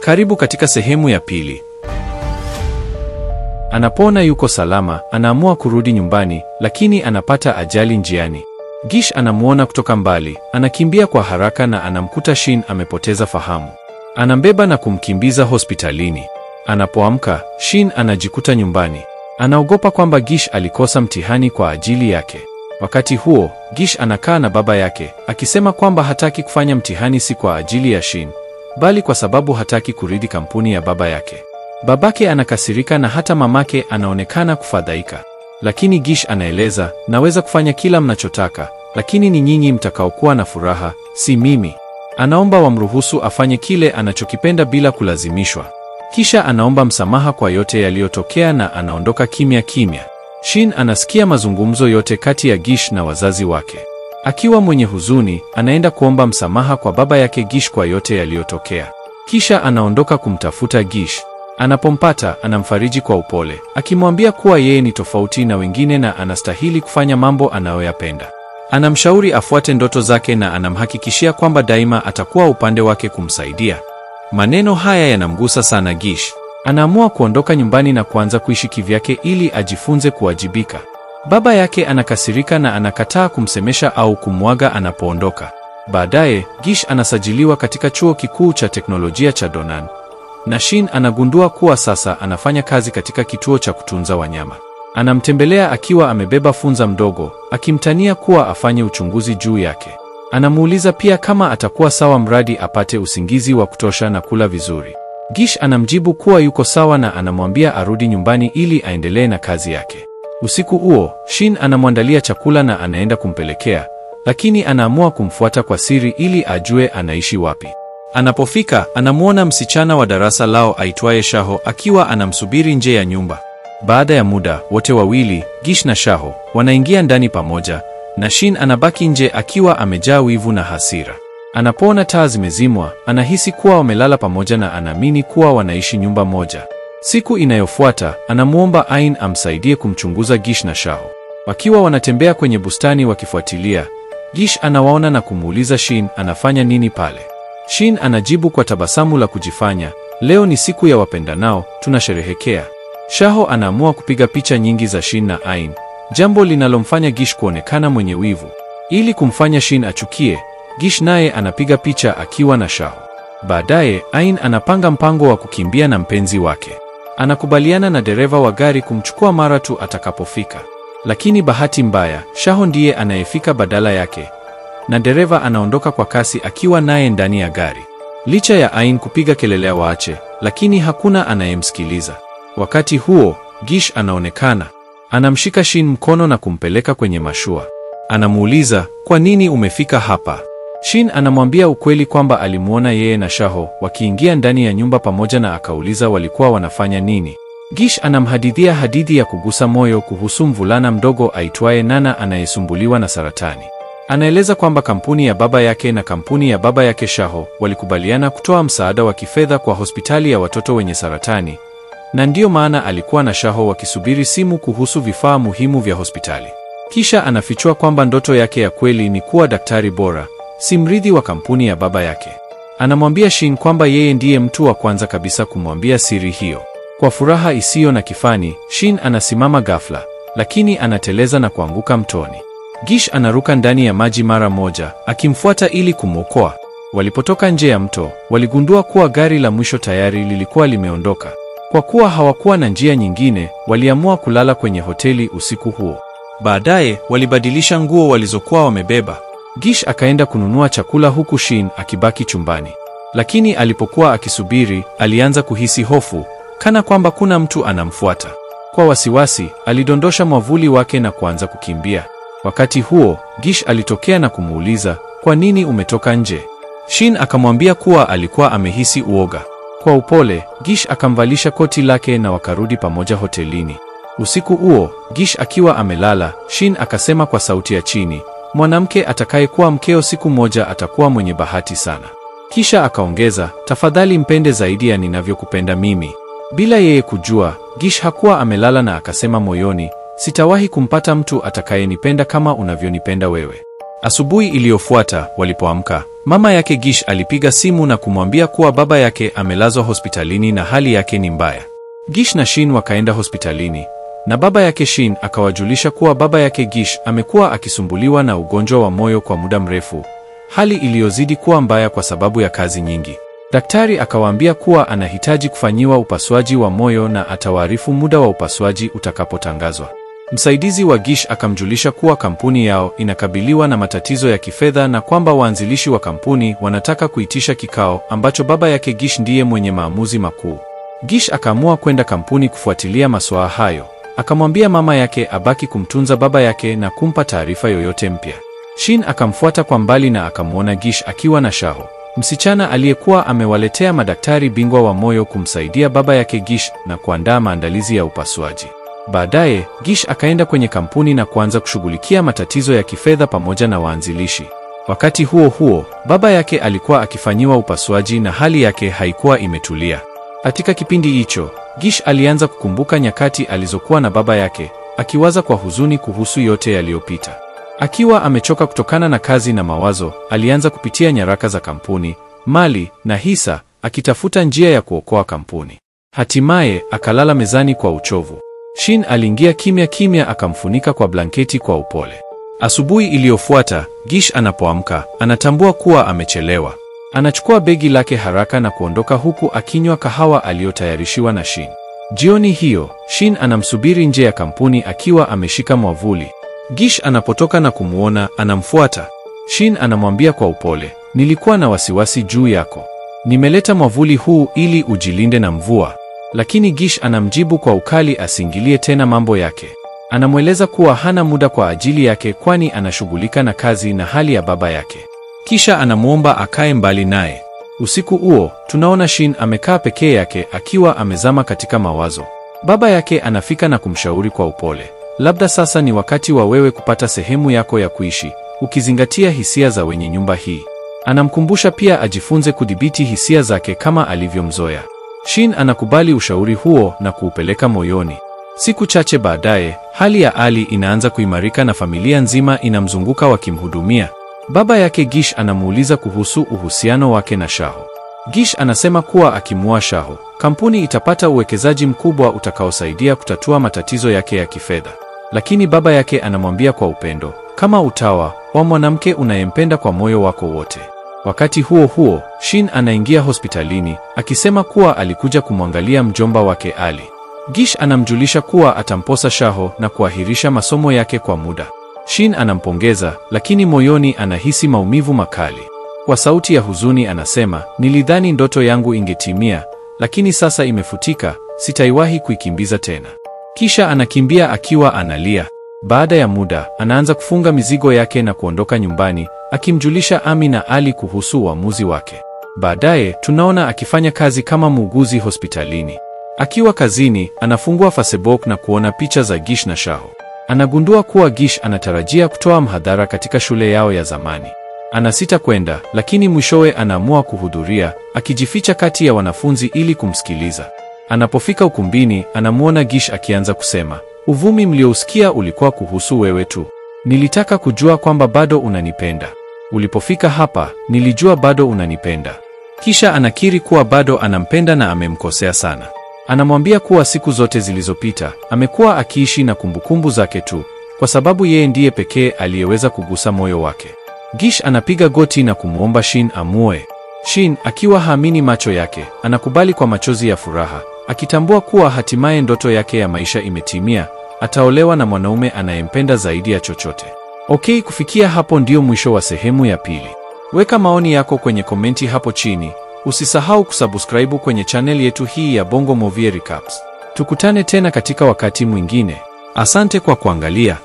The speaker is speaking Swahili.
Karibu katika sehemu ya pili. Anapoona yuko salama, anaamua kurudi nyumbani, lakini anapata ajali njiani. Gish anamuona kutoka mbali, anakimbia kwa haraka na anamkuta Shin amepoteza fahamu. Anambeba na kumkimbiza hospitalini. Anapoamka, Shin anajikuta nyumbani. Anaogopa kwamba Gish alikosa mtihani kwa ajili yake. Wakati huo, Gish anakaa na baba yake, akisema kwamba hataki kufanya mtihani si kwa ajili ya Shin, bali kwa sababu hataki kurithi kampuni ya baba yake. Babake anakasirika na hata mamake anaonekana kufadhaika. Lakini Gish anaeleza, naweza kufanya kila mnachotaka, lakini ni nyinyi mtakaokuwa na furaha, si mimi. Anaomba wamruhusu afanye kile anachokipenda bila kulazimishwa. Kisha anaomba msamaha kwa yote yaliyotokea na anaondoka kimya kimya. Shin anasikia mazungumzo yote kati ya Gish na wazazi wake. Akiwa mwenye huzuni, anaenda kuomba msamaha kwa baba yake Gish kwa yote yaliyotokea. Kisha anaondoka kumtafuta Gish. Anapompata, anamfariji kwa upole, akimwambia kuwa yeye ni tofauti na wengine na anastahili kufanya mambo anayoyapenda. Anamshauri afuate ndoto zake na anamhakikishia kwamba daima atakuwa upande wake kumsaidia. Maneno haya yanamgusa sana Gish. Anaamua kuondoka nyumbani na kuanza kuishi kivyake ili ajifunze kuwajibika. Baba yake anakasirika na anakataa kumsemesha au kumwaga anapoondoka. Baadaye, Gish anasajiliwa katika chuo kikuu cha teknolojia cha Donan. Na Shin anagundua kuwa sasa anafanya kazi katika kituo cha kutunza wanyama. Anamtembelea akiwa amebeba funza mdogo, akimtania kuwa afanye uchunguzi juu yake. Anamuuliza pia kama atakuwa sawa mradi apate usingizi wa kutosha na kula vizuri. Gish anamjibu kuwa yuko sawa na anamwambia arudi nyumbani ili aendelee na kazi yake. Usiku huo, Shin anamwandalia chakula na anaenda kumpelekea, lakini anaamua kumfuata kwa siri ili ajue anaishi wapi. Anapofika, anamuona msichana wa darasa lao aitwaye Shaho akiwa anamsubiri nje ya nyumba. Baada ya muda, wote wawili, Gish na Shaho, wanaingia ndani pamoja, na Shin anabaki nje akiwa amejaa wivu na hasira. Anapoona taa zimezimwa, anahisi kuwa wamelala pamoja na anaamini kuwa wanaishi nyumba moja. Siku inayofuata, anamuomba Ain amsaidie kumchunguza Gish na Shaho. Wakiwa wanatembea kwenye bustani wakifuatilia, Gish anawaona na kumuuliza Shin anafanya nini pale. Shin anajibu kwa tabasamu la kujifanya, leo ni siku ya wapendanao, tunasherehekea. Shaho anaamua kupiga picha nyingi za Shin na Ain, jambo linalomfanya Gish kuonekana mwenye wivu. Ili kumfanya Shin achukie, Gish naye anapiga picha akiwa na Shaho. Baadaye, Ain anapanga mpango wa kukimbia na mpenzi wake. Anakubaliana na dereva wa gari kumchukua mara tu atakapofika. Lakini bahati mbaya, Shaho ndiye anayefika badala yake, na dereva anaondoka kwa kasi akiwa naye ndani ya gari. Licha ya Ain kupiga kelele waache, lakini hakuna anayemsikiliza. Wakati huo, Gish anaonekana. Anamshika Shin mkono na kumpeleka kwenye mashua. Anamuuliza, kwa nini umefika hapa? Shin anamwambia ukweli kwamba alimuona yeye na Shaho wakiingia ndani ya nyumba pamoja na akauliza walikuwa wanafanya nini. Gish anamhadithia hadithi ya kugusa moyo kuhusu mvulana mdogo aitwaye Nana anayesumbuliwa na saratani. Anaeleza kwamba kampuni ya baba yake na kampuni ya baba yake Shaho walikubaliana kutoa msaada wa kifedha kwa hospitali ya watoto wenye saratani, na ndiyo maana alikuwa na Shaho wakisubiri simu kuhusu vifaa muhimu vya hospitali. Kisha anafichua kwamba ndoto yake ya kweli ni kuwa daktari bora, si mrithi wa kampuni ya baba yake. Anamwambia Shin kwamba yeye ndiye mtu wa kwanza kabisa kumwambia siri hiyo. Kwa furaha isiyo na kifani, Shin anasimama ghafla, lakini anateleza na kuanguka mtoni. Gish anaruka ndani ya maji mara moja, akimfuata ili kumwokoa. Walipotoka nje ya mto, waligundua kuwa gari la mwisho tayari lilikuwa limeondoka. Kwa kuwa hawakuwa na njia nyingine, waliamua kulala kwenye hoteli usiku huo. Baadaye, walibadilisha nguo walizokuwa wamebeba. Gish akaenda kununua chakula huku Shin akibaki chumbani. Lakini alipokuwa akisubiri, alianza kuhisi hofu, kana kwamba kuna mtu anamfuata. Kwa wasiwasi, alidondosha mwavuli wake na kuanza kukimbia. Wakati huo, Gish alitokea na kumuuliza, kwa nini umetoka nje? Shin akamwambia kuwa alikuwa amehisi uoga. Kwa upole, Gish akamvalisha koti lake na wakarudi pamoja hotelini. Usiku huo, Gish akiwa amelala, Shin akasema kwa sauti ya chini, mwanamke atakayekuwa mkeo siku moja atakuwa mwenye bahati sana. Kisha akaongeza, tafadhali mpende zaidi ya ninavyokupenda mimi. Bila yeye kujua, Gish hakuwa amelala na akasema moyoni, sitawahi kumpata mtu atakayenipenda kama unavyonipenda wewe. Asubuhi iliyofuata, walipoamka, Mama yake Gish alipiga simu na kumwambia kuwa baba yake amelazwa hospitalini na hali yake ni mbaya. Gish na Shin wakaenda hospitalini na baba yake Shin akawajulisha kuwa baba yake Gish amekuwa akisumbuliwa na ugonjwa wa moyo kwa muda mrefu, hali iliyozidi kuwa mbaya kwa sababu ya kazi nyingi. Daktari akawaambia kuwa anahitaji kufanyiwa upasuaji wa moyo na atawaarifu muda wa upasuaji utakapotangazwa. Msaidizi wa Gish akamjulisha kuwa kampuni yao inakabiliwa na matatizo ya kifedha na kwamba waanzilishi wa kampuni wanataka kuitisha kikao ambacho baba yake Gish ndiye mwenye maamuzi makuu. Gish akaamua kwenda kampuni kufuatilia masuala hayo. Akamwambia mama yake abaki kumtunza baba yake na kumpa taarifa yoyote mpya. Shin akamfuata kwa mbali na akamwona Gish akiwa na Shaho, msichana aliyekuwa amewaletea madaktari bingwa wa moyo kumsaidia baba yake Gish na kuandaa maandalizi ya upasuaji. Baadaye, Gish akaenda kwenye kampuni na kuanza kushughulikia matatizo ya kifedha pamoja na waanzilishi. Wakati huo huo, baba yake alikuwa akifanyiwa upasuaji na hali yake haikuwa imetulia. Katika kipindi hicho, Gish alianza kukumbuka nyakati alizokuwa na baba yake, akiwaza kwa huzuni kuhusu yote yaliyopita. Akiwa amechoka kutokana na kazi na mawazo, alianza kupitia nyaraka za kampuni, mali na hisa, akitafuta njia ya kuokoa kampuni. Hatimaye, akalala mezani kwa uchovu. Shin aliingia kimya kimya akamfunika kwa blanketi kwa upole. Asubuhi iliyofuata, Gish anapoamka, anatambua kuwa amechelewa. Anachukua begi lake haraka na kuondoka huku akinywa kahawa aliyotayarishiwa na Shin. Jioni hiyo, Shin anamsubiri nje ya kampuni akiwa ameshika mwavuli. Gish anapotoka na kumuona, anamfuata. Shin anamwambia kwa upole, nilikuwa na wasiwasi juu yako. Nimeleta mwavuli huu ili ujilinde na mvua. Lakini Gish anamjibu kwa ukali asiingilie tena mambo yake. Anamweleza kuwa hana muda kwa ajili yake kwani anashughulika na kazi na hali ya baba yake. Kisha anamwomba akae mbali naye. Usiku huo, tunaona Shin amekaa pekee yake akiwa amezama katika mawazo. Baba yake anafika na kumshauri kwa upole, labda sasa ni wakati wa wewe kupata sehemu yako ya kuishi, ukizingatia hisia za wenye nyumba hii. Anamkumbusha pia ajifunze kudhibiti hisia zake kama alivyomzoea. Shin anakubali ushauri huo na kuupeleka moyoni. Siku chache baadaye, hali ya Ali inaanza kuimarika na familia nzima inamzunguka wakimhudumia. Baba yake Gish anamuuliza kuhusu uhusiano wake na Shaho. Gish anasema kuwa akimwoa Shaho, kampuni itapata uwekezaji mkubwa utakaosaidia kutatua matatizo yake ya kifedha. Lakini baba yake anamwambia kwa upendo, kama utawa wa mwanamke unayempenda kwa moyo wako wote. Wakati huo huo, Shin anaingia hospitalini, akisema kuwa alikuja kumwangalia mjomba wake Ali. Gish anamjulisha kuwa atamposa Shaho na kuahirisha masomo yake kwa muda. Shin anampongeza, lakini moyoni anahisi maumivu makali. Kwa sauti ya huzuni anasema, nilidhani ndoto yangu ingetimia, lakini sasa imefutika, sitaiwahi kuikimbiza tena. Kisha anakimbia akiwa analia. Baada ya muda, anaanza kufunga mizigo yake na kuondoka nyumbani, akimjulisha Ami na Ali kuhusu uamuzi wake. Baadaye, tunaona akifanya kazi kama muuguzi hospitalini. Akiwa kazini, anafungua Facebook na kuona picha za Gish na Shaho. Anagundua kuwa Gish anatarajia kutoa mhadhara katika shule yao ya zamani. Anasita kwenda, lakini mwishowe anaamua kuhudhuria, akijificha kati ya wanafunzi ili kumsikiliza. Anapofika ukumbini, anamuona Gish akianza kusema, uvumi mliousikia ulikuwa kuhusu wewe tu. Nilitaka kujua kwamba bado unanipenda. Ulipofika hapa, nilijua bado unanipenda. Kisha anakiri kuwa bado anampenda na amemkosea sana. Anamwambia kuwa siku zote zilizopita, amekuwa akiishi na kumbukumbu zake tu, kwa sababu yeye ndiye pekee aliyeweza kugusa moyo wake. Gish anapiga goti na kumwomba Shin amuoe. Shin, akiwa haamini macho yake, anakubali kwa machozi ya furaha, akitambua kuwa hatimaye ndoto yake ya maisha imetimia, ataolewa na mwanaume anayempenda zaidi ya chochote. Okay, kufikia hapo ndio mwisho wa sehemu ya pili. Weka maoni yako kwenye komenti hapo chini. Usisahau kusubscribe kwenye channel yetu hii ya Bongo Movie Recaps. Tukutane tena katika wakati mwingine. Asante kwa kuangalia.